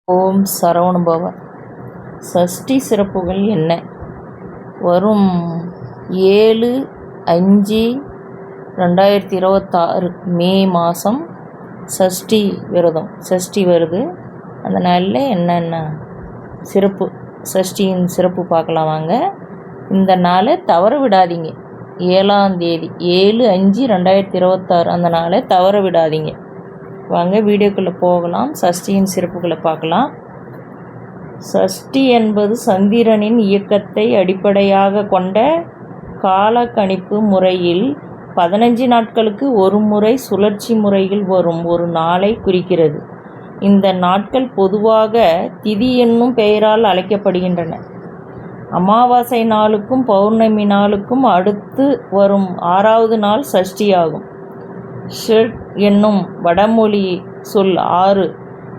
ஓம் சரவணபவ. சஷ்டி சிறப்புகள் என்ன? வரும் 7/5/2026 மே மாதம் சஷ்டி விரதம். சஷ்டி வருது. அந்த நாளில் என்னென்ன சிறப்பு, சஷ்டியின் சிறப்பு பார்க்கலாம் வாங்க. இந்த நாளை தவற விடாதீங்க. 7ஆம் தேதி 7/5/2026 அந்த நாளை தவற விடாதீங்க. வாங்க வீடியோக்குள்ளே போகலாம். சஷ்டியின் சிறப்புகளை பார்க்கலாம். சஷ்டி என்பது சந்திரனின் இயக்கத்தை அடிப்படையாக கொண்ட காலக்கணிப்பு முறையில் 15 நாட்களுக்கு ஒரு முறை சுழற்சி முறையில் வரும் ஒரு நாளை குறிக்கிறது. இந்த நாட்கள் பொதுவாக திதி என்னும் பெயரால் அழைக்கப்படுகின்றன. அமாவாசை நாளுக்கும் பௌர்ணமி நாளுக்கும் அடுத்து வரும் 6வது நாள் சஷ்டியாகும். ஷட் என்னும் வடமொழி சொல் 6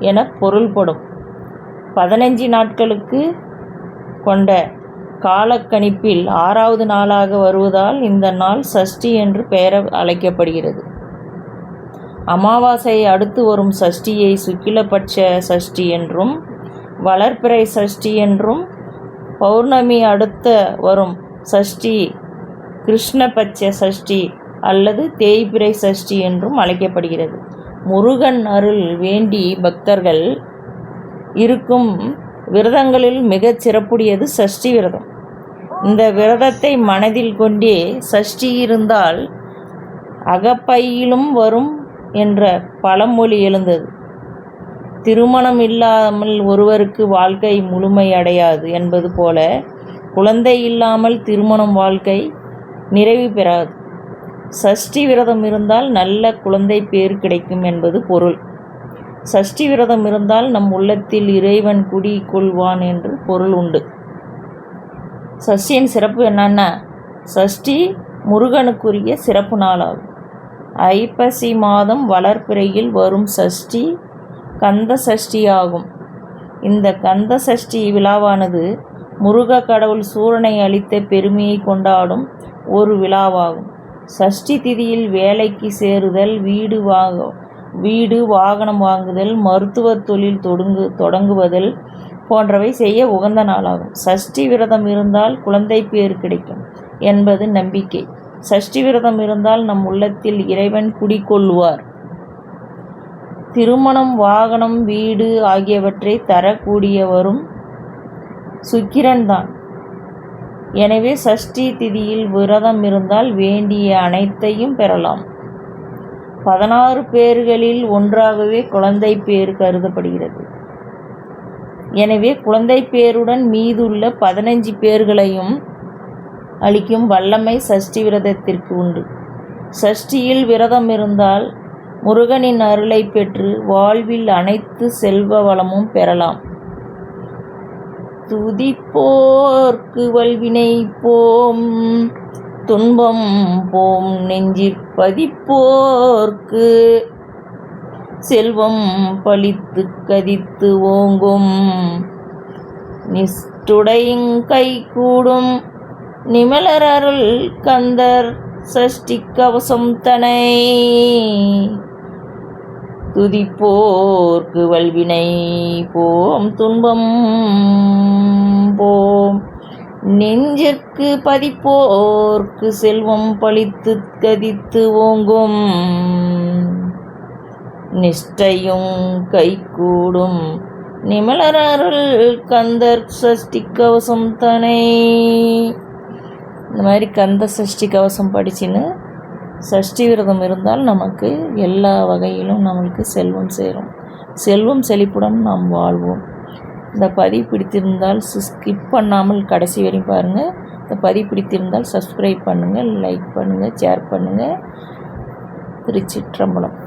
என பொருள்படும். 15 நாட்களுக்கு கொண்ட காலக்கணிப்பில் 6வது நாளாக வருவதால் இந்த நாள் சஷ்டி என்று பெயர் அழைக்கப்படுகிறது. அமாவாசையை அடுத்து வரும் சஷ்டியை சுக்கிலபட்ச சஷ்டி என்றும், வளர்பிறை சஷ்டி என்றும், பௌர்ணமி அடுத்த வரும் சஷ்டி கிருஷ்ணபட்ச சஷ்டி அல்லது தேய்பிறை சஷ்டி என்றும் அழைக்கப்படுகிறது. முருகன் அருள் வேண்டி பக்தர்கள் இருக்கும் விரதங்களில் மிகச் சிறப்புடையது சஷ்டி விரதம். இந்த விரதத்தை மனதில் கொண்டே சஷ்டி இருந்தால் அகப்பையிலும் வரும் என்ற பழமொழி எழுந்தது. திருமணம் இல்லாமல் ஒருவருக்கு வாழ்க்கை முழுமை அடையாது என்பது போல குழந்தை இல்லாமல் திருமணம் வாழ்க்கை நிறைவு பெறாது. சஷ்டி விரதம் இருந்தால் நல்ல குழந்தை பேர் கிடைக்கும் என்பது பொருள். சஷ்டி விரதம் இருந்தால் நம் உள்ளத்தில் இறைவன் குடி கொள்வான் என்று பொருள் உண்டு. சஷ்டியின் சிறப்பு என்னன்னா, சஷ்டி முருகனுக்குரிய சிறப்பு நாளாகும். ஐப்பசி மாதம் வளர்பிறையில் வரும் சஷ்டி கந்த சஷ்டி ஆகும். இந்த கந்த சஷ்டி விழாவானது முருக கடவுள் சூரனை அளித்த பெருமையை கொண்டாடும் ஒரு விழாவாகும். சஷ்டி திதியில் வேலைக்கு சேருதல், வீடு வாகனம் வாங்குதல், மருத்துவ தொழில் தொடங்குவதல் போன்றவை செய்ய உகந்த நாளாகும். சஷ்டி விரதம் இருந்தால் குழந்தை பேர் கிடைக்கும் என்பது நம்பிக்கை. சஷ்டி விரதம் இருந்தால் நம் உள்ளத்தில் இறைவன் குடிகொள்வார். திருமணம், வாகனம், வீடு ஆகியவற்றை தரக்கூடியவரும் சுக்கிரன் தான். எனவே சஷ்டி திதியில் விரதம் இருந்தால் வேண்டிய அனைத்தையும் பெறலாம். 16 பேர்களில் ஒன்றாகவே குழந்தை பேர் கருதப்படுகிறது. எனவே குழந்தை பேருடன் மீதுள்ள 15 பேர்களையும் அளிக்கும் வல்லமை சஷ்டி விரதத்திற்கு உண்டு. சஷ்டியில் விரதம் இருந்தால் முருகனின் அருளை பெற்று வாழ்வில் அனைத்து செல்வ வளமும் பெறலாம். துதிப்போர்க்கு வல்வினை போம், துன்பம் போம், நெஞ்சிற்பதிப்போர்க்கு செல்வம் பழித்து கதித்து ஓங்கும், நிஷ்டுடையுங் கை கூடும், நிமலர் அருள் கந்தர் சஷ்டி கவசம் தனை. துதிப்போர்க்கு வல்வினை போம், துன்பம் போம், நெஞ்சிற்கு பதிப்போர்க்கு செல்வம் பழித்து கதித்து ஓங்கும், நிஷ்டையும் கை கூடும், நிமலர் அருள் கந்தர் சஷ்டி கவசம் தனை. இந்த மாதிரி கந்த சஷ்டி கவசம் படிச்சுன்னு சஷ்டி விரதம் இருந்தால் நமக்கு எல்லா வகையிலும் நம்மளுக்கு செல்வம் சேரும். செல்வம் செழிப்புடன் நாம் வாழ்வோம். இந்த பதிவு பிடித்திருந்தால் ஸ்கிப் பண்ணாமல் கடைசி வரையும் பாருங்கள். இந்த பதிவு பிடித்திருந்தால் சப்ஸ்கிரைப் பண்ணுங்கள், லைக் பண்ணுங்கள், ஷேர் பண்ணுங்கள். திருச்சிற்றம்பலம்.